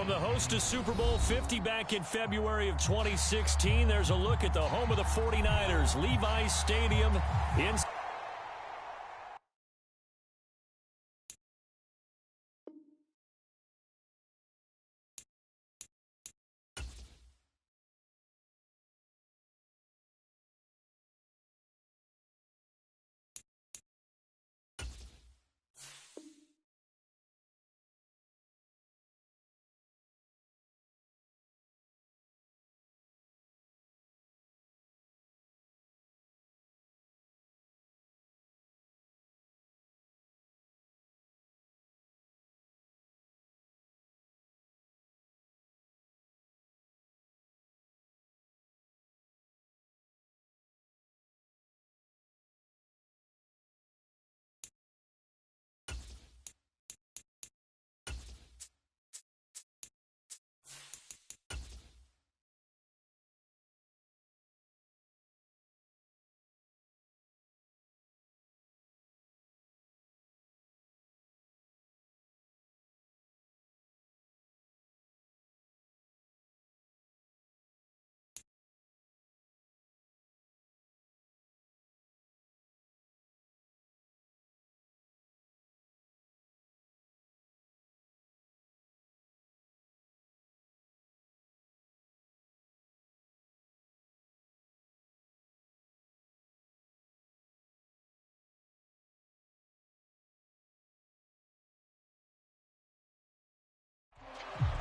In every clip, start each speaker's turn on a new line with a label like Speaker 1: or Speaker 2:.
Speaker 1: From the host to Super Bowl 50 back in February of 2016, there's a look at the home of the 49ers, Levi's Stadium in...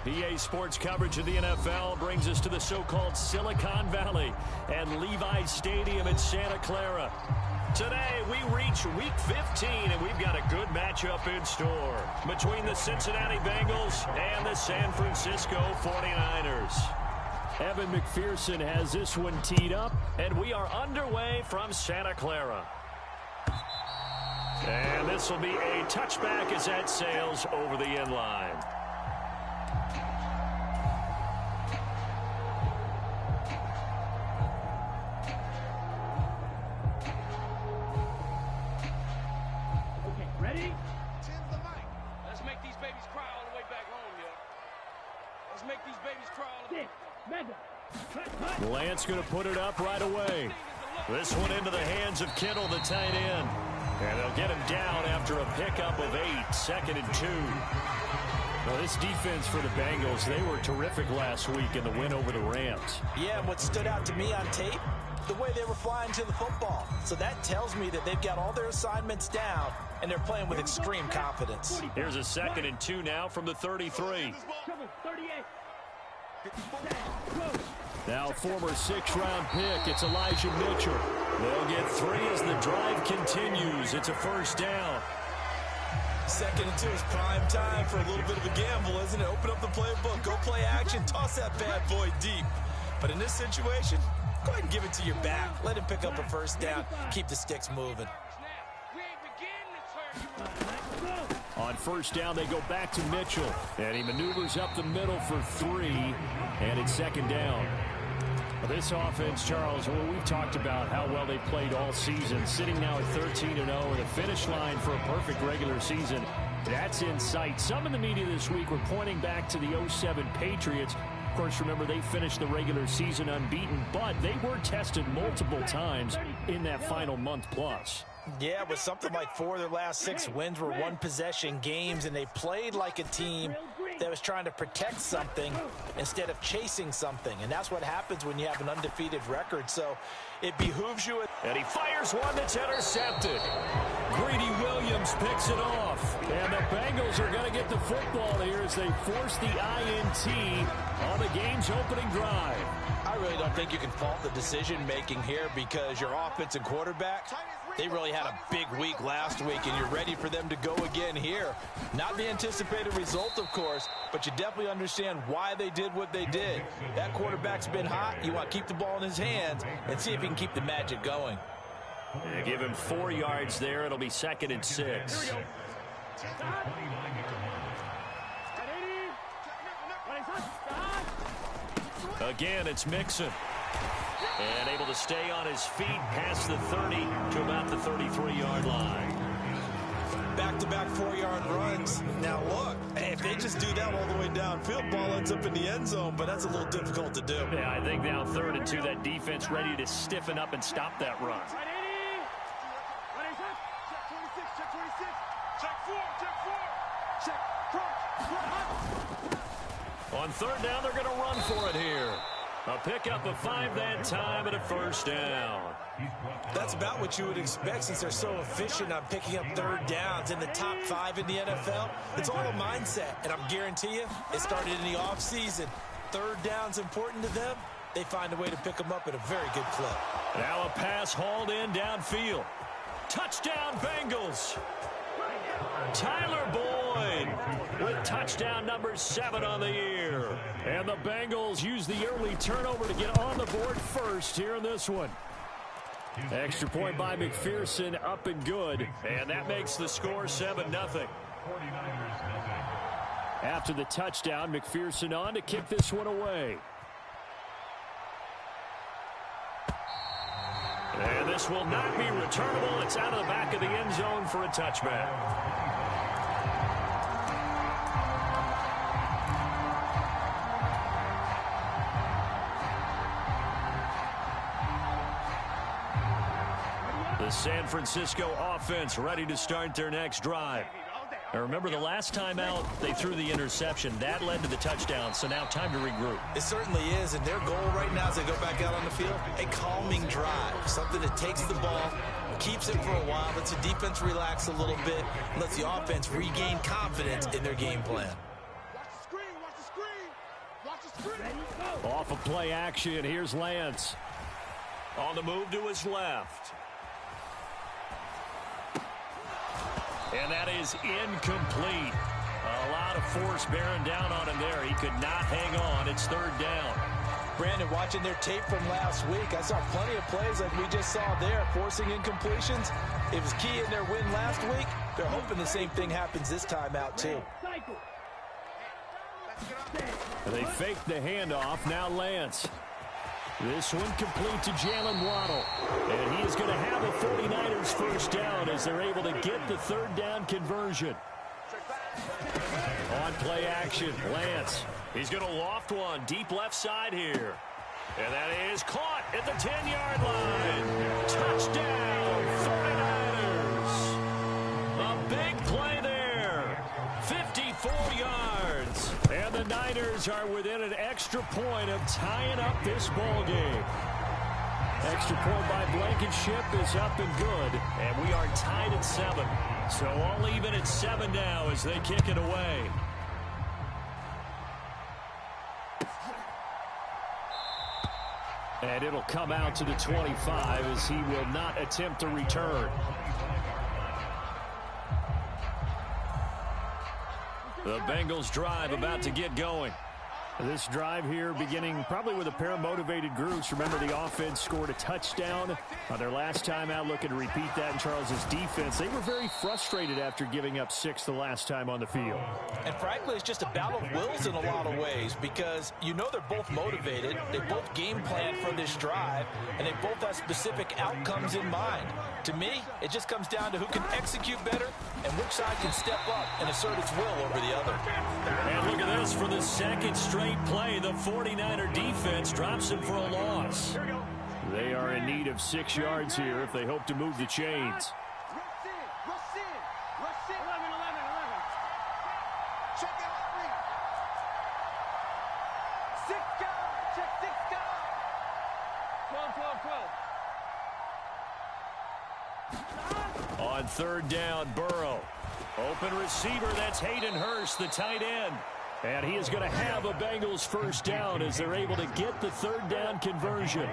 Speaker 1: EA Sports coverage of the NFL brings us to the so-called Silicon Valley and Levi's Stadium in Santa Clara. Today, we reach Week 15, and we've got a good matchup in store between the Cincinnati Bengals and the San Francisco 49ers. Evan McPherson has this one teed up, and we are underway from Santa Clara. And this will be a touchback as that sails over the end line. Lance going to put it up right away. This one into the hands of Kittle, the tight end. And they'll get him down after a pickup of 8, 2nd and 2. Well, this defense for the Bengals, they were terrific last week in the win over the Rams.
Speaker 2: Yeah, and what stood out to me on tape, the way they were flying to the football. So that tells me that they've got all their assignments down, and they're playing with extreme confidence.
Speaker 1: Here's a 2nd and 2 now from the 33. Now former 6th-round pick, it's Elijah Mitchell. They'll get 3 as the drive continues. It's a first down.
Speaker 2: 2nd and 2 is prime time for a little bit of a gamble, isn't it? Open up the playbook, go play action, toss that bad boy deep. But in this situation, go ahead and give it to your back. Let him pick up a first down, keep the sticks moving.
Speaker 1: On first down, they go back to Mitchell. And he maneuvers up the middle for 3. And it's 2nd down. This offense, Charles, well, we've talked about how well they played all season. Sitting now at 13-0 and a finish line for a perfect regular season. That's in sight. Some in the media this week were pointing back to the 07 Patriots. Of course, remember, they finished the regular season unbeaten, but they were tested multiple times in that final month plus.
Speaker 2: Yeah, with something like 4 of their last 6 wins were one-possession games, and they played like a team that was trying to protect something instead of chasing something. And that's what happens when you have an undefeated record. So it behooves you.
Speaker 1: And he fires one that's intercepted. Greedy Williams picks it off. And the Bengals are going to get the football here as they force the INT on the game's opening drive.
Speaker 2: I really don't think you can fault the decision-making here because your offense and quarterback, they really had a big week last week, and you're ready for them to go again here. Not the anticipated result, of course, but you definitely understand why they did what they did. That quarterback's been hot. You want to keep the ball in his hands and see if he can keep the magic going.
Speaker 1: They give him 4 yards there. It'll be 2nd and 6. Again, it's Mixon. And able to stay on his feet past the 30 to about the 33-yard line.
Speaker 2: Back-to-back 4-yard runs. Now look, if If they just do that all the way downfield, ball ends up in the end zone, but that's a little difficult to do.
Speaker 1: Yeah, I think now 3rd and 2, that defense ready to stiffen up and stop that run. On 3rd down, they're going to run for it here. A pickup of 5 that time and a 1st down.
Speaker 2: That's about what you would expect since they're so efficient on picking up 3rd downs in the top 5 in the NFL. It's all a mindset, and I'm guarantee you it started in the offseason. 3rd down's important to them. They find a way to pick them up at a very good clip.
Speaker 1: Now a pass hauled in downfield. Touchdown, Bengals. Tyler Boyd with touchdown number 7 on the year. And the Bengals use the early turnover to get on the board first here in this one. Extra point by McPherson, up and good. And that makes the score 7-0. After the touchdown, McPherson on to kick this one away. And this will not be returnable. It's out of the back of the end zone for a touchback. The San Francisco offense ready to start their next drive. Now remember, the last time out, they threw the interception. That led to the touchdown, so now time to regroup.
Speaker 2: It certainly is, and their goal right now as they go back out on the field, a calming drive, something that takes the ball, keeps it for a while, lets the defense relax a little bit, lets the offense regain confidence in their game plan.
Speaker 1: Off of play action, here's Lance. On the move to his left. And that is incomplete. A lot of force bearing down on him there. He could not hang on. It's 3rd down.
Speaker 2: Brandon, watching their tape from last week, I saw plenty of plays like we just saw there, forcing incompletions. It was key in their win last week. They're hoping the same thing happens this time out, too.
Speaker 1: And they faked the handoff. Now Lance. This one complete to Jalen Waddle. And he is going to have a 49ers 1st down as they're able to get the 3rd down conversion. On play action, Lance. He's going to loft one deep left side here. And that is caught at the 10-yard line. Touchdown, 49ers. A big play there. 54 yards. And the Niners are within an extra point of tying up this ball game. Extra point by Blankenship is up and good. And we are tied at 7. So all even at 7 now as they kick it away. And it'll come out to the 25 as he will not attempt a return. The Bengals drive about to get going. This drive here beginning probably with a pair of motivated groups. Remember, the offense scored a touchdown on their last time out, looking to repeat that in Charles's defense. They were very frustrated after giving up 6 the last time on the field.
Speaker 2: And frankly, it's just a battle of wills in a lot of ways because you know they're both motivated. They both game plan for this drive, and they both have specific outcomes in mind. To me, it just comes down to who can execute better and which side can step up and assert its will over the other.
Speaker 1: And look at this, for the second straight play, the 49er defense drops him for a loss. They are in need of 6 yards here if they hope to move the chains. On 3rd down, Burrow. Open receiver, that's Hayden Hurst, the tight end. And he is going to have a Bengals 1st down as they're able to get the 3rd down conversion.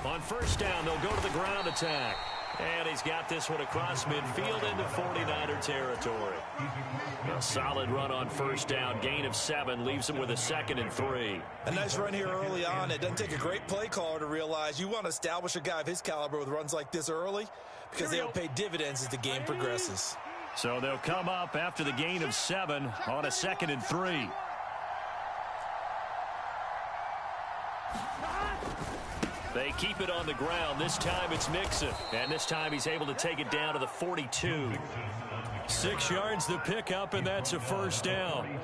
Speaker 1: On 1st down, they'll go to the ground attack. And he's got this one across midfield into 49er territory. A solid run on 1st down. Gain of 7 leaves him with a 2nd and 3.
Speaker 2: A nice run here early on. It doesn't take a great play caller to realize you want to establish a guy of his caliber with runs like this early because they'll pay dividends as the game progresses.
Speaker 1: So they'll come up after the gain of 7 on a 2nd and 3. They keep it on the ground. This time it's Mixon. And this time he's able to take it down to the 42. 6 yards the pickup, and that's a first down.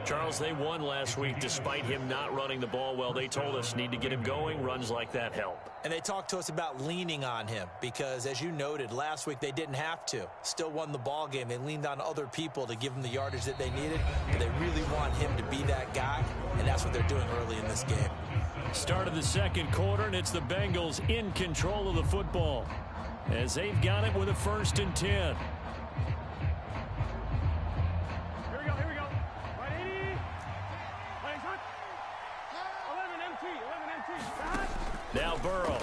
Speaker 1: Charles, they won last week despite him not running the ball well. They told us need to get him going. Runs like that help.
Speaker 2: And they talked to us about leaning on him because, as you noted, last week they didn't have to. Still won the ball game. They leaned on other people to give them the yardage that they needed. But they really want him to be that guy, and that's what they're doing early in this game.
Speaker 1: Start of the second quarter, and it's the Bengals in control of the football as they've got it with a 1st and 10. Now Burrow.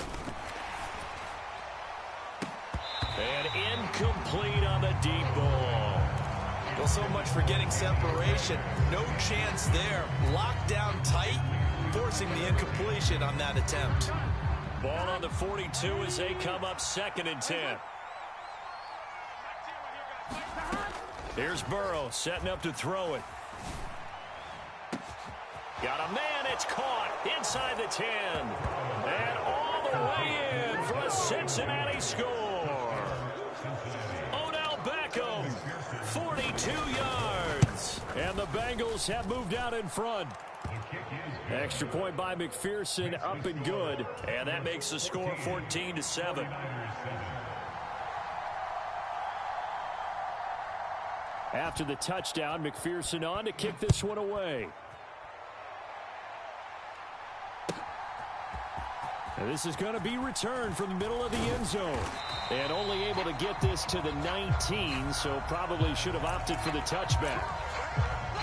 Speaker 1: And incomplete on the deep ball.
Speaker 2: Well, so much for getting separation. No chance there. Locked down tight, forcing the incompletion on that attempt.
Speaker 1: Ball on the 42 as they come up 2nd and 10. Here's Burrow setting up to throw it. Got a man, it's caught inside the 10. And all the way in for a Cincinnati score. Odell Beckham, 42 yards. And the Bengals have moved out in front. Extra point by McPherson, up and good. And that makes the score 14-7. After the touchdown, McPherson on to kick this one away. And this is going to be returned from the middle of the end zone. And only able to get this to the 19, so probably should have opted for the touchback.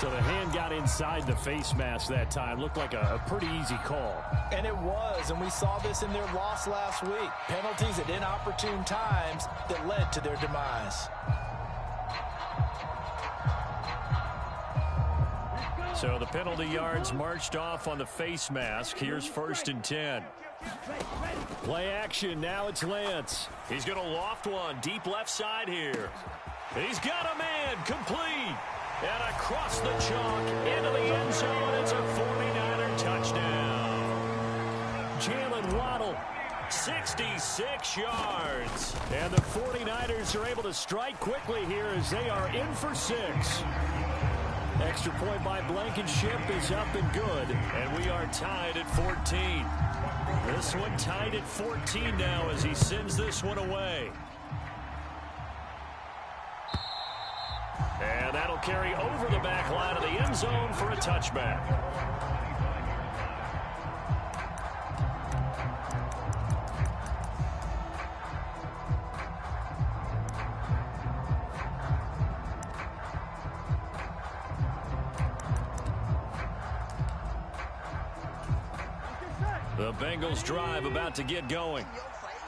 Speaker 1: So the hand got inside the face mask that time. Looked like a pretty easy call.
Speaker 2: And it was, and we saw this in their loss last week. Penalties at inopportune times that led to their demise.
Speaker 1: So the penalty yards marched off on the face mask. Here's 1st and 10. Play action. Now it's Lance. He's going to loft one deep left side here. He's got a man complete. And across the chalk into the end zone. It's a 49er touchdown. Jalen Waddle, 66 yards. And the 49ers are able to strike quickly here as they are in for 6. Extra point by Blankenship is up and good. And we are tied at 14. This one tied at 14 now as he sends this one away. And that'll carry over the back line of the end zone for a touchback. The Bengals drive about to get going.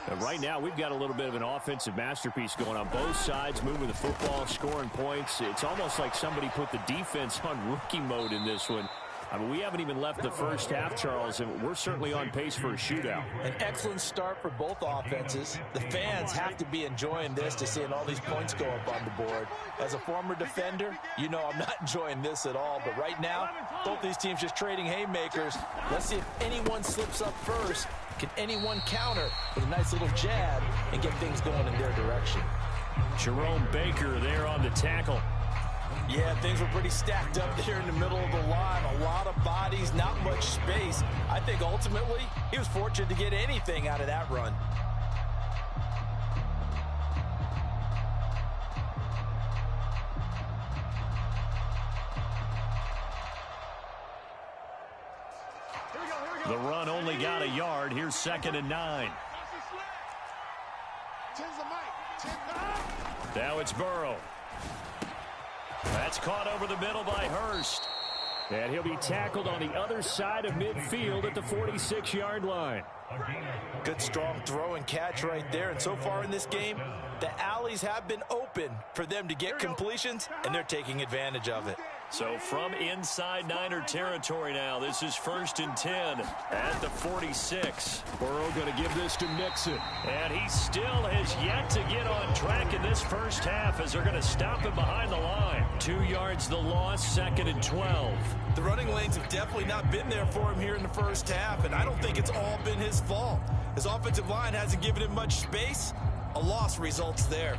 Speaker 1: And right now, we've got a little bit of an offensive masterpiece going on both sides, moving the football, scoring points. It's almost like somebody put the defense on rookie mode in this one. I mean, we haven't even left the first half, Charles, and we're certainly on pace for a shootout.
Speaker 2: An excellent start for both offenses. The fans have to be enjoying this to seeing all these points go up on the board. As a former defender, you know I'm not enjoying this at all. But right now, both these teams just trading haymakers. Let's see if anyone slips up first. Can anyone counter with a nice little jab and get things going in their direction?
Speaker 1: Jerome Baker there on the tackle.
Speaker 2: Yeah, things were pretty stacked up there in the middle of the line. A lot of bodies, not much space. I think ultimately he was fortunate to get anything out of that run.
Speaker 1: The run only got a yard. Here's 2nd and 9. Now it's Burrow. That's caught over the middle by Hurst. And he'll be tackled on the other side of midfield at the 46-yard line.
Speaker 2: Good strong throw and catch right there. And so far in this game, the alleys have been open for them to get completions, and they're taking advantage of it.
Speaker 1: So from inside Niner territory now, this is 1st and 10 at the 46. Burrow going to give this to Mixon. And he still has yet to get on track in this first half as they're going to stop him behind the line. 2 yards the loss, 2nd and 12.
Speaker 2: The running lanes have definitely not been there for him here in the first half, and I don't think it's all been his fault. His offensive line hasn't given him much space. A loss results there.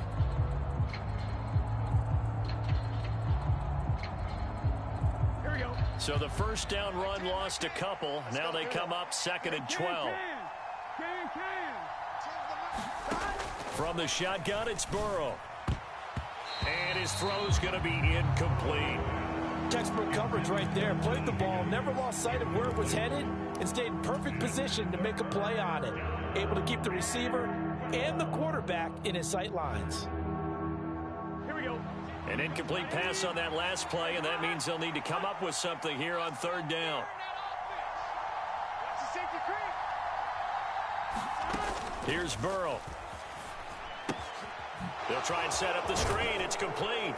Speaker 1: So the first down run lost a couple. Now they come up 2nd and 12. From the shotgun, it's Burrow. And his throw's going to be incomplete.
Speaker 2: Textbook coverage right there. Played the ball, never lost sight of where it was headed, and stayed in perfect position to make a play on it. Able to keep the receiver and the quarterback in his sight lines.
Speaker 1: An incomplete pass on that last play, and that means they'll need to come up with something here on 3rd down. Here's Burrow. They'll try and set up the screen. It's complete.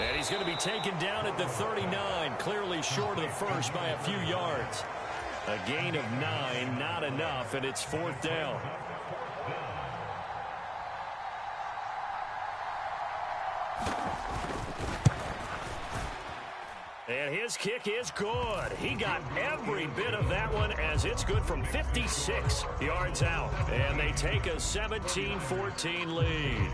Speaker 1: And he's going to be taken down at the 39, clearly short of the first by a few yards. A gain of 9, not enough, and it's 4th down. And his kick is good. He got every bit of that one as it's good from 56 yards out. And they take a 17-14 lead.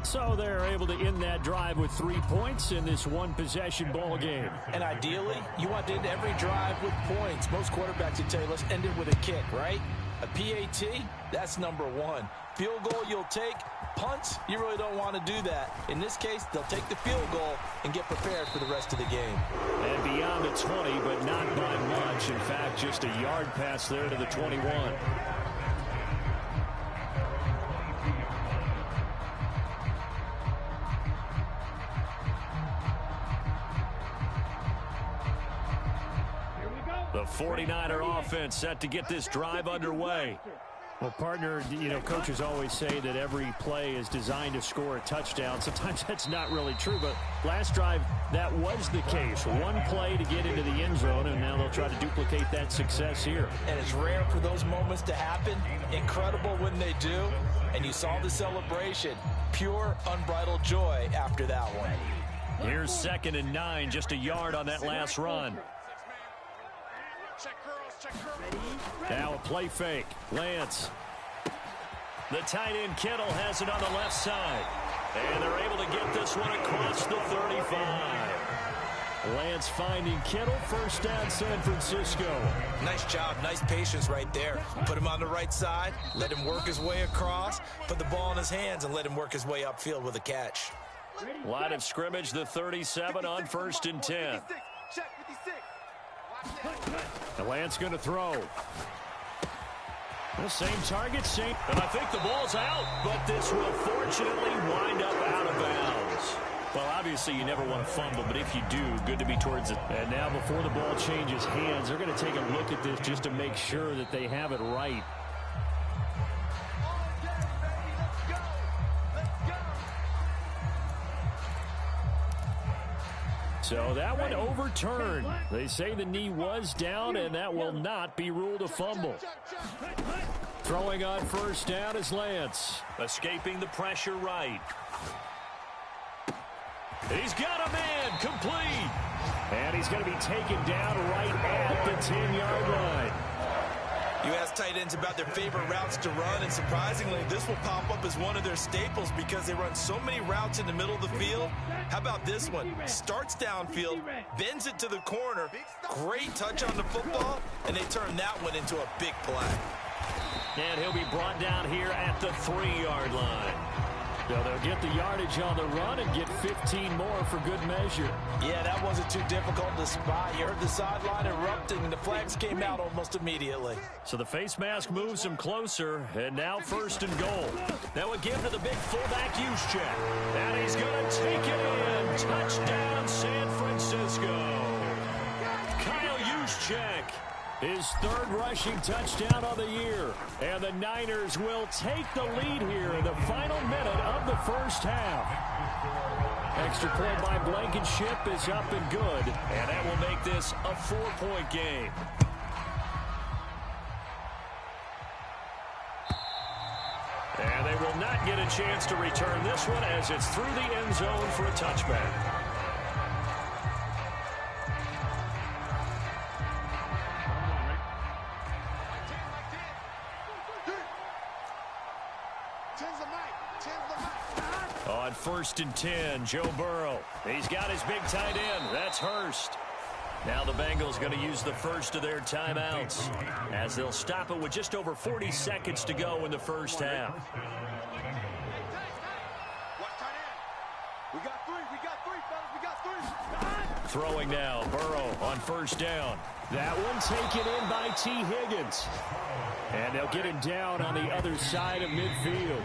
Speaker 1: So they're able to end that drive with 3 points in this one-possession ball game.
Speaker 2: And ideally, you want to end every drive with points. Most quarterbacks would tell you, let's end it with a kick, right? A PAT, that's number 1. Field goal you'll take. Punts, you really don't want to do that. In this case, they'll take the field goal and get prepared for the rest of the game.
Speaker 1: And beyond the 20, but not by much. In fact, just a yard pass there to the 21. The 49er offense set to get this drive underway. Well, partner, you know, coaches always say that every play is designed to score a touchdown. Sometimes that's not really true, but last drive, that was the case. One play to get into the end zone, and now they'll try to duplicate that success here.
Speaker 2: And it's rare for those moments to happen. Incredible when they do. And you saw the celebration. Pure, unbridled joy after that one.
Speaker 1: Here's 2nd and 9, just a yard on that last run. Now a play fake. Lance. The tight end Kittle has it on the left side. And they're able to get this one across the 35. Lance finding Kittle. First down, San Francisco.
Speaker 2: Nice job. Nice patience right there. Put him on the right side. Let him work his way across. Put the ball in his hands and let him work his way upfield with a catch.
Speaker 1: Line of scrimmage, the 37 on 1st and 10. The Lance going to throw. The same target, same. And I think the ball's out, but this will fortunately wind up out of bounds. Well, obviously you never want to fumble, but if you do, good to be towards it. And now before the ball changes hands, they're going to take a look at this just to make sure that they have it right. So that one overturned. They say the knee was down, and that will not be ruled a fumble. Throwing on first down is Lance. Escaping the pressure right. He's got a man, complete. And he's going to be taken down right at the 10-yard line.
Speaker 2: You ask tight ends about their favorite routes to run, and surprisingly, this will pop up as one of their staples because they run so many routes in the middle of the field. How about this one? Starts downfield, bends it to the corner, great touch on the football, and they turn that one into a big play.
Speaker 1: And he'll be brought down here at the 3-yard line. So they'll get the yardage on the run and get 15 more for good measure.
Speaker 2: Yeah, that wasn't too difficult to spot. You heard the sideline erupting, and the flags came out almost immediately.
Speaker 1: So the face mask moves him closer, and now 1st and goal. Now a give to the big fullback Juszczyk. And he's going to take it in. Touchdown, San Francisco. Kyle Juszczyk. His 3rd rushing touchdown of the year. And the Niners will take the lead here in the final minute of the first half. Extra point by Blankenship is up and good. And that will make this a 4-point game. And they will not get a chance to return this one as it's through the end zone for a touchback. On 1st and 10, Joe Burrow. He's got his big tight end. That's Hurst. Now the Bengals going to use the first of their timeouts as they'll stop it with just over 40 seconds to go in the first half. Throwing now, Burrow on 1st down. That one taken in by T. Higgins. And they'll get him down on the other side of midfield.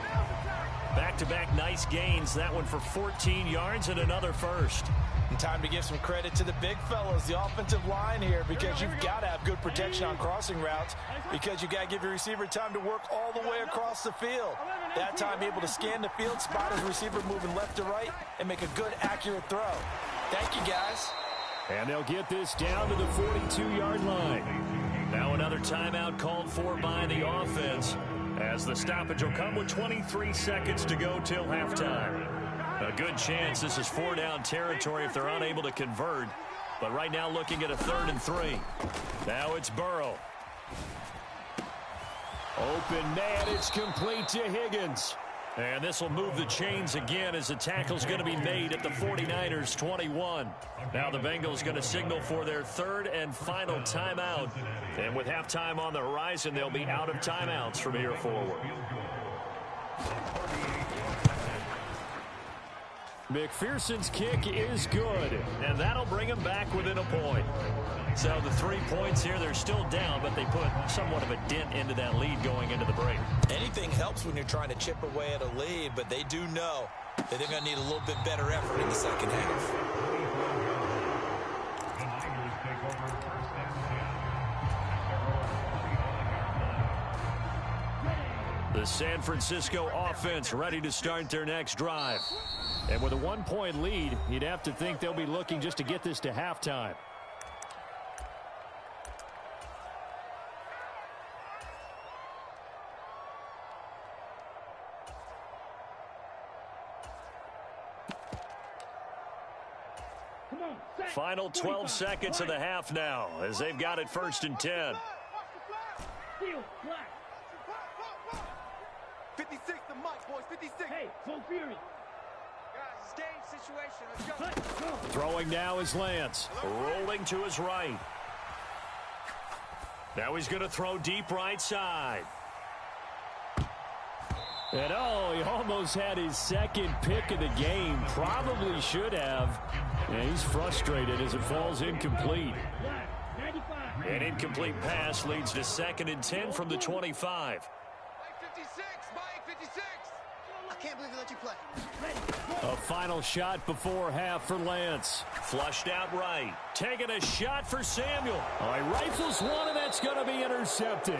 Speaker 1: Back-to-back nice gains. That one for 14 yards and another first.
Speaker 2: And time to give some credit to the big fellas, the offensive line here, because you've got to have good protection on crossing routes, because you've got to give your receiver time to work all the way across the field. That time, able to scan the field, spot his receiver moving left to right, and make a good, accurate throw. Thank you, guys.
Speaker 1: And they'll get this down to the 42-yard line. Now another timeout called for by the offense, as the stoppage will come with 23 seconds to go till halftime. A good chance this is 4-down territory if they're unable to convert. But right now looking at a 3rd and 3. Now it's Burrow. Open man, it's complete to Higgins. And this will move the chains again as the tackle's going to be made at the 49ers 21. Now the Bengals going to signal for their 3rd and final timeout. And with halftime on the horizon, they'll be out of timeouts from here forward. McPherson's kick is good, and that'll bring him back within a point. So the 3 points here, they're still down, but they put somewhat of a dent into that lead going into the break.
Speaker 2: Anything helps when you're trying to chip away at a lead, but they do know that they're going to need a little bit better effort in the second half.
Speaker 1: The San Francisco offense ready to start their next drive. And with a 1-point lead, you'd have to think they'll be looking just to get this to halftime. Final 12 seconds of the half now as they've got it 1st and 10.
Speaker 3: 56 the mic, boys. 56. Hey, full fury. Guys, it's game situation. Let's go.
Speaker 1: Throwing now is Lance. Rolling to his right. Now he's going to throw deep right side. And oh, he almost had his 2nd pick of the game. Probably should have. And he's frustrated as it falls incomplete. An incomplete pass leads to 2nd and 10 from the 25.
Speaker 3: Mike 56. Mike 56. I can't believe they let you play.
Speaker 1: A final shot before half for Lance. Flushed out right. Taking a shot for Samuel. Oh, he rifles one, and that's going to be intercepted.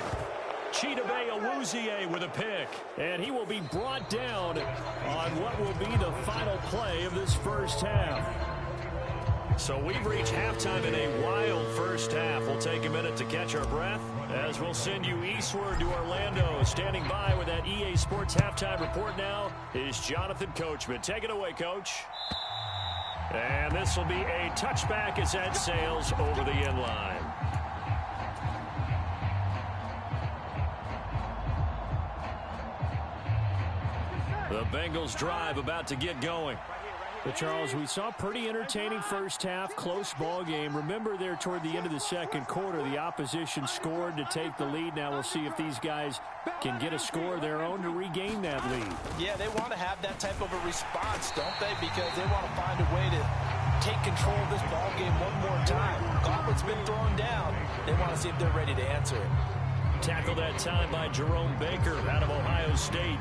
Speaker 1: Chidobe Awuzie with a pick. And he will be brought down on what will be the final play of this first half. So we've reached halftime in a wild first half. We'll take a minute to catch our breath as we'll send you eastward to Orlando. Standing by with that EA Sports halftime report now is Jonathan Coachman. Take it away, Coach. And this will be a touchback as that sails over the end line. The Bengals drive about to get going. But Charles, we saw a pretty entertaining first half, close ball game. Remember there toward the end of the second quarter, the opposition scored to take the lead. Now we'll see if these guys can get a score of their own to regain that lead.
Speaker 2: Yeah, they want to have that type of a response, don't they? Because they want to find a way to take control of this ball game one more time. Gauntlet's been thrown down. They want to see if they're ready to answer it.
Speaker 1: Tackled that time by Jerome Baker out of Ohio State.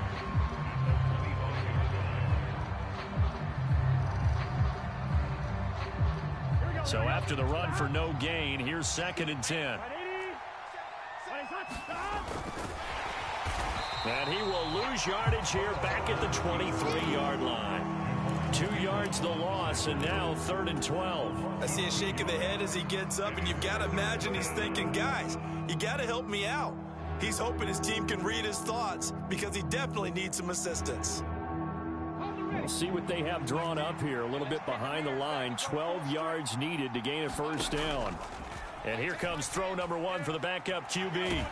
Speaker 1: So after the run for no gain, here's 2nd and 10. And he will lose yardage here back at the 23-yard line. 2 yards the loss, and now 3rd and 12.
Speaker 2: I see a shake of the head as he gets up, and you've got to imagine he's thinking, guys, you got to help me out. He's hoping his team can read his thoughts because he definitely needs some assistance.
Speaker 1: We'll see what they have drawn up here. A little bit behind the line. 12 yards needed to gain a first down. And here comes throw number 1 for the backup QB. And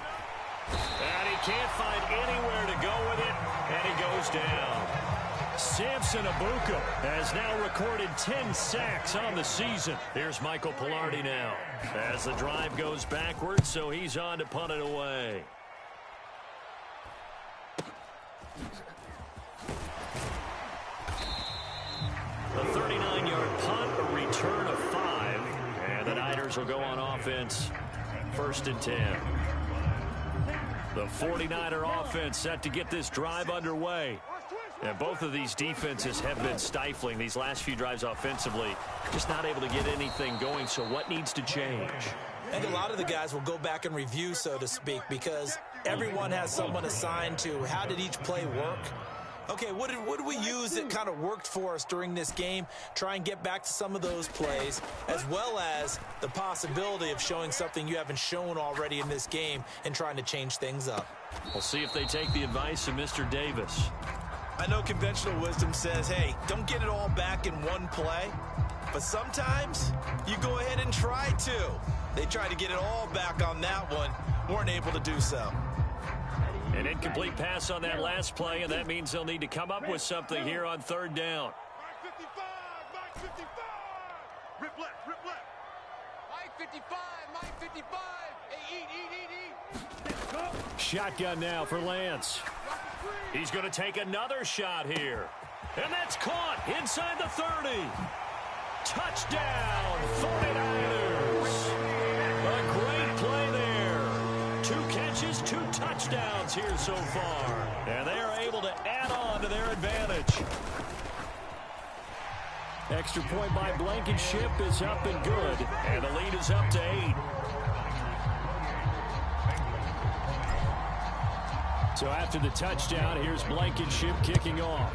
Speaker 1: he can't find anywhere to go with it. And he goes goes down. Samson Abuka has now recorded 10 sacks on the season. Here's Michael Pilardi now as the drive goes backwards, so he's on to punt it away. A 39-yard punt, a return of 5, and the Niners will go on offense. 1st and 10. The 49er offense set to get this drive underway. And both of these defenses have been stifling these last few drives offensively. Just not able to get anything going, so what needs to change?
Speaker 2: And a lot of the guys will go back and review, so to speak, because everyone has someone assigned to how did each play work. Okay, what did we use that kind of worked for us during this game? Try and get back to some of those plays, as well as the possibility of showing something you haven't shown already in this game and trying to change things up.
Speaker 1: We'll see if they take the advice of Mr. Davis.
Speaker 2: I know conventional wisdom says, hey, don't get it all back in one play. But sometimes you go ahead and try to. They tried to get it all back on that one, weren't able to do so.
Speaker 1: An incomplete pass on that last play, and that means they'll need to come up with something here on 3rd down.
Speaker 3: Mike 55, Rip left, Mike 55, Mike 55. Hey, eat.
Speaker 1: Shotgun now for Lance. He's going to take another shot here. And that's caught inside the 30. Touchdown, 49ers. A great play there. 2 catches, 2 touchdowns here so far. And they are able to add on to their advantage. Extra point by Blankenship is up and good. And the lead is up to 8. So after the touchdown, here's Blankenship kicking off.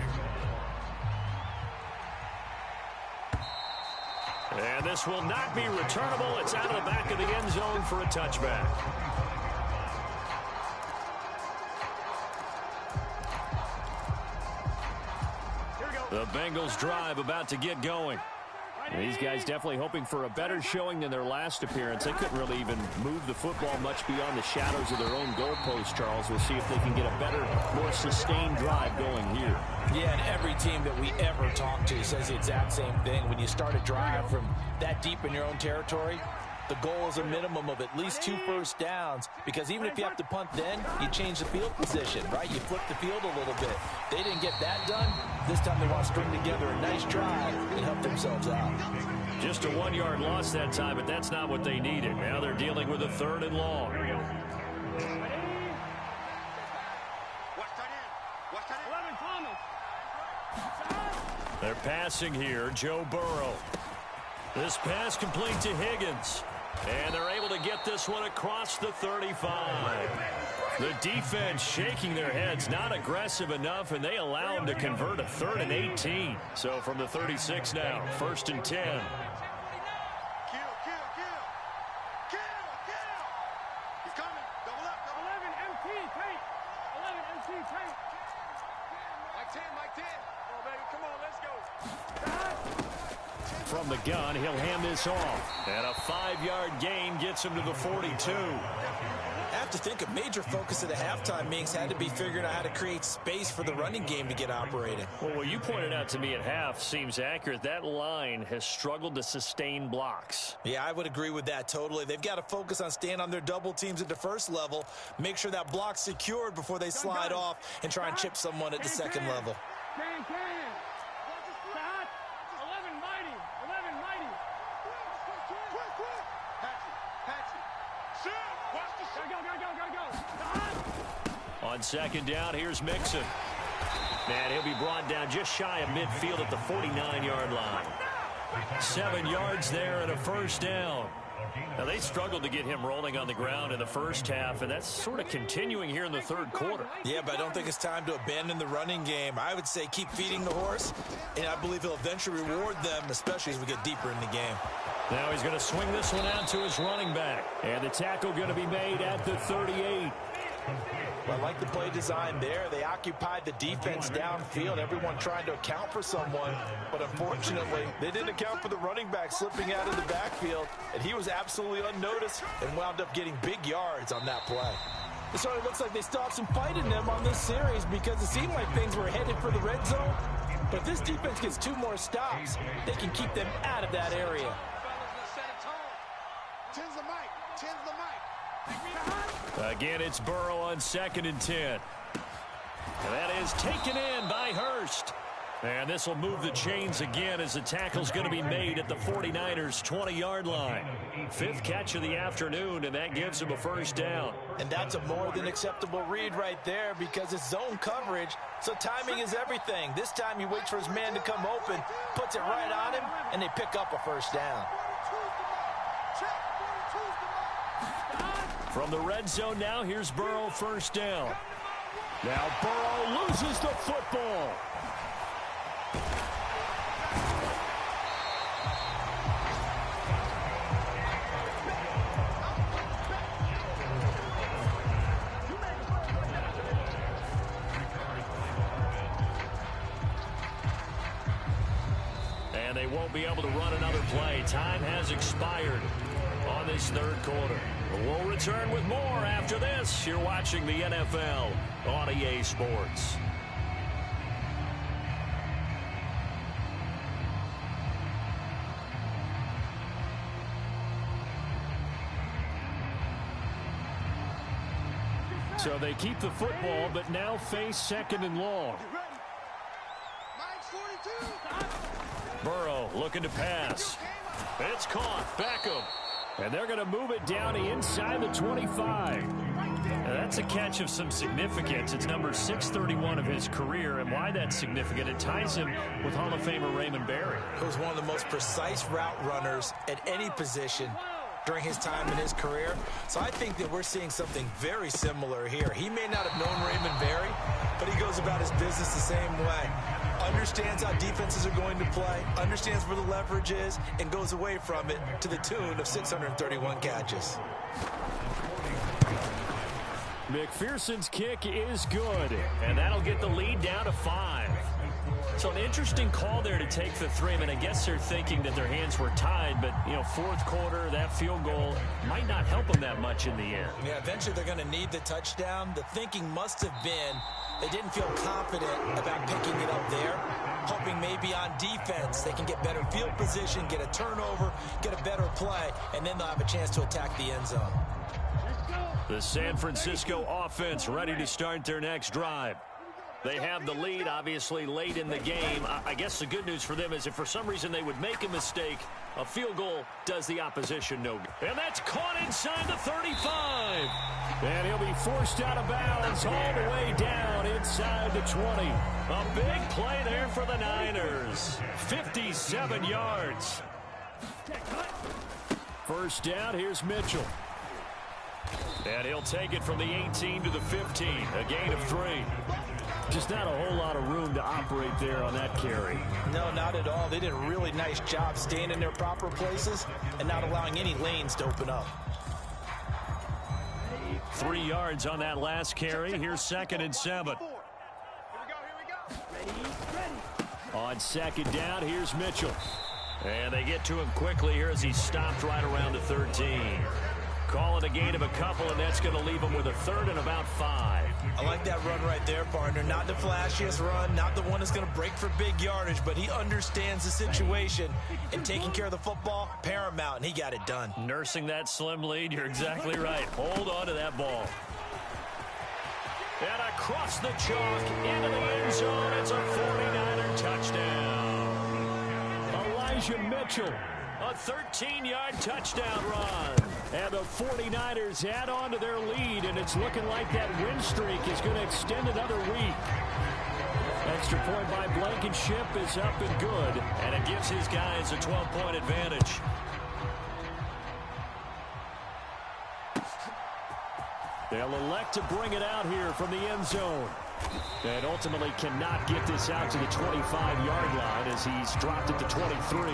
Speaker 1: And this will not be returnable. It's out of the back of the end zone for a touchback. The Bengals drive about to get going. And these guys definitely hoping for a better showing than their last appearance. They couldn't really even move the football much beyond the shadows of their own goalpost, Charles. We'll see if they can get a better, more sustained drive going here.
Speaker 2: Yeah, and every team that we ever talk to says the exact same thing. When you start a drive from that deep in your own territory, the goal is a minimum of at least 2 first downs, because even if you have to punt then, you change the field position, right? You flip the field a little bit. They didn't get that done. This time they want to string together a nice drive and help themselves out.
Speaker 1: Just a 1-yard loss that time, but that's not what they needed. Now they're dealing with a 3rd and long. They're passing here, Joe Burrow. This pass complete to Higgins. And they're able to get this one across the 35. The defense shaking their heads, not aggressive enough, and they allow them to convert a 3rd and 18. So from the 36 now, 1st and 10.
Speaker 3: Kill. He's coming. Double up. 11 MT, tank. 11 MT, tank. Mike 10. Oh, baby, come on, let's go.
Speaker 1: From the gun, he'll hand this off. And a 5-yard gain gets him to the 42.
Speaker 2: I have to think a major focus of the halftime meetings had to be figuring out how to create space for the running game to get operating.
Speaker 1: Well, what you pointed out to me at half seems accurate. That line has struggled to sustain blocks.
Speaker 2: Yeah, I would agree with that totally. They've got to focus on staying on their double teams at the first level, make sure that block's secured before they slide off and try and chip someone at the second level.
Speaker 1: On 2nd down, here's Mixon. And he'll be brought down just shy of midfield at the 49-yard line. 7 yards there and a 1st down. Now, they struggled to get him rolling on the ground in the first half, and that's sort of continuing here in the 3rd quarter.
Speaker 2: Yeah, but I don't think it's time to abandon the running game. I would say keep feeding the horse, and I believe he'll eventually reward them, especially as we get deeper in the game.
Speaker 1: Now he's going to swing this one out to his running back. And the tackle going to be made at the 38.
Speaker 2: Well, I like the play design there. They occupied the defense downfield, everyone trying to account for someone. But unfortunately, they didn't account for the running back slipping out of the backfield. And he was absolutely unnoticed and wound up getting big yards on that play. It sort of looks like they still have some fight in them on this series because it seemed like things were headed for the red zone. But if this defense gets 2 more stops, they can keep them out of that area.
Speaker 1: Again, it's Burrow on 2nd and 10. That is taken in by Hurst. And this will move the chains again as the tackle's going to be made at the 49ers' 20-yard line. 5th catch of the afternoon, and that gives him a first down.
Speaker 2: And that's a more than acceptable read right there because it's zone coverage, so timing is everything. This time he waits for his man to come open, puts it right on him, and they pick up a first down.
Speaker 1: From the red zone now, here's Burrow, first down. Now Burrow loses the football. And they won't be able to run another play. Time has expired on this 3rd quarter. We'll return with more after this. You're watching the NFL on EA Sports. So they keep the football, but now face 2nd and long. Burrow looking to pass. It's caught. Beckham. And they're going to move it down inside the 25. Now that's a catch of some significance. It's number 631 of his career. And why that's significant, it ties him with Hall of Famer Raymond Berry.
Speaker 2: He was one of the most precise route runners at any position during his time in his career. So I think that we're seeing something very similar here. He may not have known Raymond Berry, but he goes about his business the same way. Understands how defenses are going to play, understands where the leverage is, and goes away from it to the tune of 631 catches.
Speaker 1: McPherson's kick is good, and that'll get the lead down to 5. So an interesting call there to take the 3. I mean, I guess they're thinking that their hands were tied, but, you know, 4th quarter, that field goal might not help them that much in the end.
Speaker 2: Yeah, eventually they're going to need the touchdown. The thinking must have been they didn't feel confident about picking it up there, hoping maybe on defense they can get better field position, get a turnover, get a better play, and then they'll have a chance to attack the end zone.
Speaker 1: The San Francisco offense ready to start their next drive. They have the lead, obviously, late in the game. I guess the good news for them is if for some reason they would make a mistake, a field goal does the opposition no good. And that's caught inside the 35. And he'll be forced out of bounds all the way down inside the 20. A big play there for the Niners. 57 yards. First down, here's Mitchell. And he'll take it from the 18 to the 15. A gain of 3. Just not a whole lot of room to operate there on that carry.
Speaker 2: No, not at all. They did a really nice job staying in their proper places and not allowing any lanes to open up.
Speaker 1: 3 yards on that last carry. Here's 2nd and 7. On 2nd down, here's Mitchell. And they get to him quickly here as he's stopped right around the 13. Call it a gain of a couple, and that's going to leave him with a 3rd and about 5.
Speaker 2: I like that run right there, partner. Not the flashiest run, not the one that's going to break for big yardage, but he understands the situation, and taking care of the football, paramount, and he got it done.
Speaker 1: Nursing that slim lead, you're exactly right. Hold on to that ball. And across the chalk, into the end zone, it's a 49er touchdown. Elijah Mitchell. A 13-yard touchdown run. And the 49ers add on to their lead, and it's looking like that win streak is going to extend another week. Extra point by Blankenship is up and good, and it gives his guys a 12-point advantage. They'll elect to bring it out here from the end zone. And ultimately cannot get this out to the 25-yard line as he's dropped it to 23.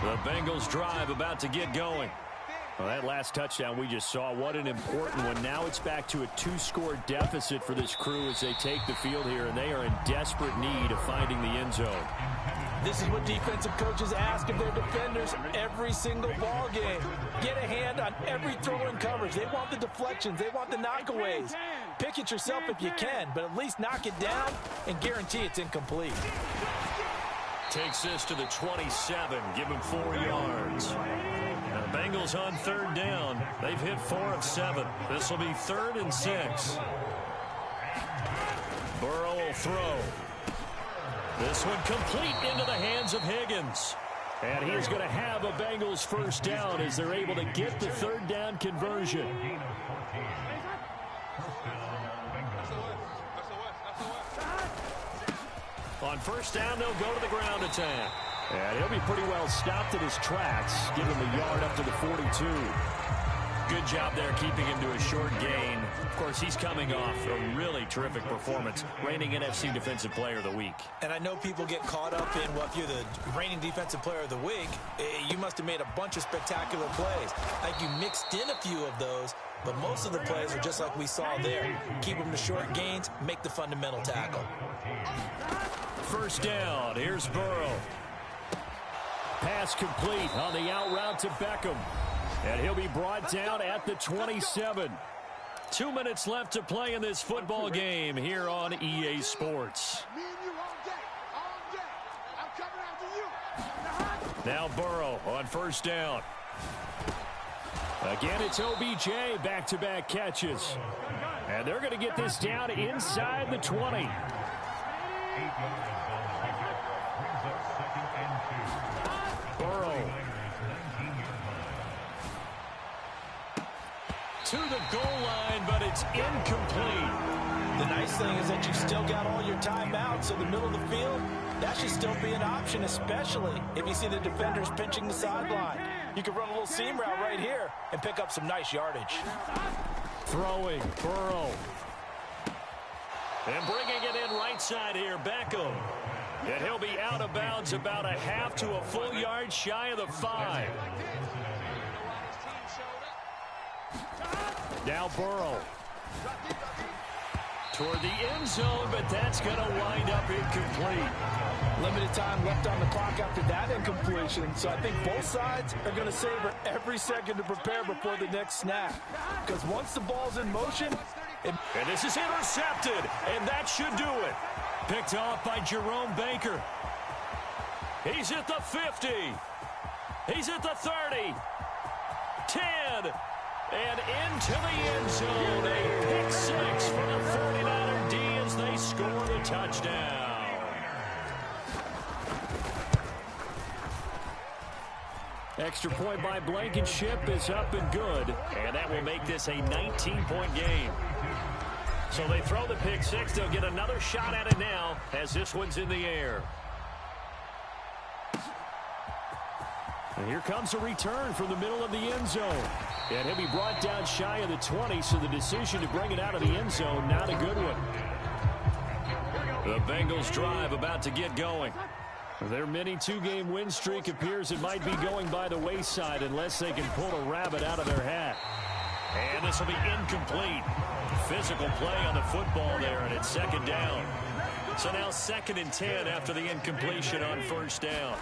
Speaker 1: The Bengals drive about to get going. Well, that last touchdown we just saw, what an important one. Now it's back to a 2-score deficit for this crew as they take the field here, and they are in desperate need of finding the end zone.
Speaker 2: This is what defensive coaches ask of their defenders every single ball game. Get a hand on every throw in coverage. They want the deflections. They want the knockaways. Pick it yourself if you can, but at least knock it down and guarantee it's incomplete.
Speaker 1: Takes this to the 27. Give him 4 yards. Now the Bengals on third down. They've hit 4 of 7. This will be 3rd and 6. Burrow will throw. This one complete into the hands of Higgins. And he's going to have a Bengals first down as they're able to get the 3rd down conversion. On first down, they'll go to the ground attack. And he'll be pretty well stopped in his tracks, giving him a yard up to the 42. Good job there keeping him to a short gain. Of course, he's coming off a really terrific performance, reigning NFC Defensive Player of the Week.
Speaker 2: And I know people get caught up in, well, if you're the reigning Defensive Player of the Week, you must have made a bunch of spectacular plays. I think you mixed in a few of those, but most of the plays are just like we saw there. Keep them to short gains, make the fundamental tackle.
Speaker 1: First down, here's Burrow. Pass complete on the out route to Beckham. And he'll be brought down at the 27. 2 minutes left to play in this football game here on EA Sports. Now Burrow on first down. Again, it's OBJ, back-to-back catches. And they're going to get this down inside the 20. Burrow. To the goal line, but it's incomplete.
Speaker 2: The nice thing is that you've still got all your timeouts, so the middle of the field, that should still be an option, especially if you see the defenders pinching the sideline. You can run a little seam route right here and pick up some nice yardage.
Speaker 1: Throwing, Burrow. And bringing it in right side here, Beckham. And he'll be out of bounds about a half to a full yard shy of the 5. Now Burrow. Toward the end zone, but that's going to wind up incomplete.
Speaker 2: Limited time left on the clock after that incompletion, so I think both sides are going to savor every second to prepare before the next snap. Because once the ball's in motion...
Speaker 1: And this is intercepted, and that should do it. Picked off by Jerome Baker. He's at the 50. He's at the 30. 10. And into the end zone. A pick 6 for the 49er D as they score the touchdown. Extra point by Blankenship is up and good. And that will make this a 19-point game. So they throw the pick 6. They'll get another shot at it now as this one's in the air. And here comes a return from the middle of the end zone. And he'll be brought down shy of the 20, so the decision to bring it out of the end zone, not a good one. The Bengals drive about to get going. Their mini 2-game win streak appears it might be going by the wayside unless they can pull a rabbit out of their hat. And this will be incomplete. Physical play on the football there, and it's second down. So now 2nd and 10 after the incompletion on first down.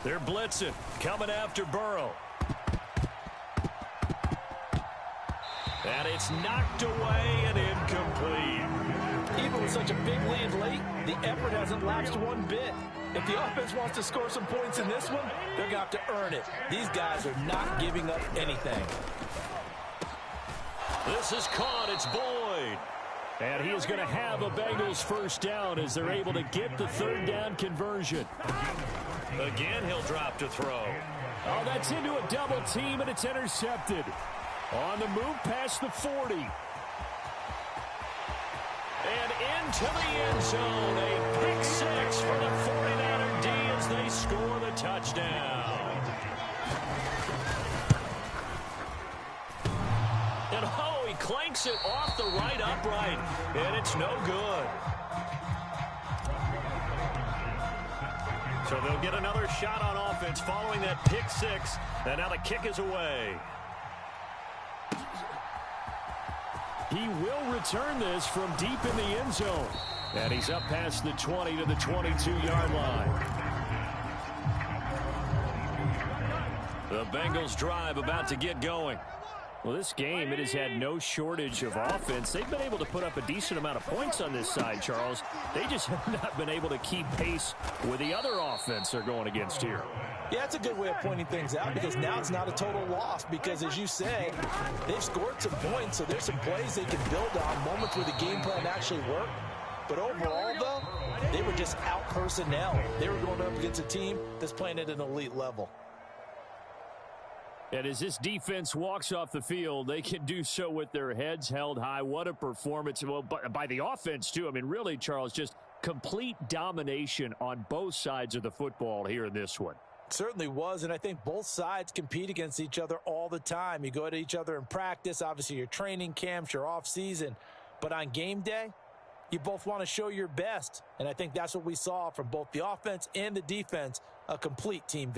Speaker 1: They're blitzing, coming after Burrow. And it's knocked away and incomplete.
Speaker 2: Even with such a big lead late, the effort hasn't lapsed one bit. If the offense wants to score some points in this one, they're going to have to earn it. These guys are not giving up anything.
Speaker 1: This is caught. It's Boyd. And he is going to have a Bengals first down as they're able to get the 3rd down conversion. Again, he'll drop to throw. Oh, that's into a double team, and it's intercepted. On the move past the 40. And into the end zone. A pick 6 for the 49er D as they score the touchdown. And oh, he clanks it off the right upright. And it's no good. So they'll get another shot on offense following that pick 6. And now the kick is away. He will return this from deep in the end zone. And he's up past the 20 to the 22-yard line. The Bengals drive about to get going. Well, this game, it has had no shortage of offense. They've been able to put up a decent amount of points on this side, Charles. They just have not been able to keep pace with the other offense they're going against here.
Speaker 2: Yeah, that's a good way of pointing things out because now it's not a total loss because, as you said, they've scored some points, so there's some plays they can build on, moments where the game plan actually worked. But overall, though, they were just out personnel. They were going up against a team that's playing at an elite level.
Speaker 1: And as this defense walks off the field, they can do so with their heads held high. What a performance. Well, by the offense, too. I mean, really, Charles, just complete domination on both sides of the football here in this one.
Speaker 2: It certainly was, and I think both sides compete against each other all the time. You go at each other in practice, obviously your training camps, your off-season. But on game day, you both want to show your best. And I think that's what we saw from both the offense and the defense, a complete team victory.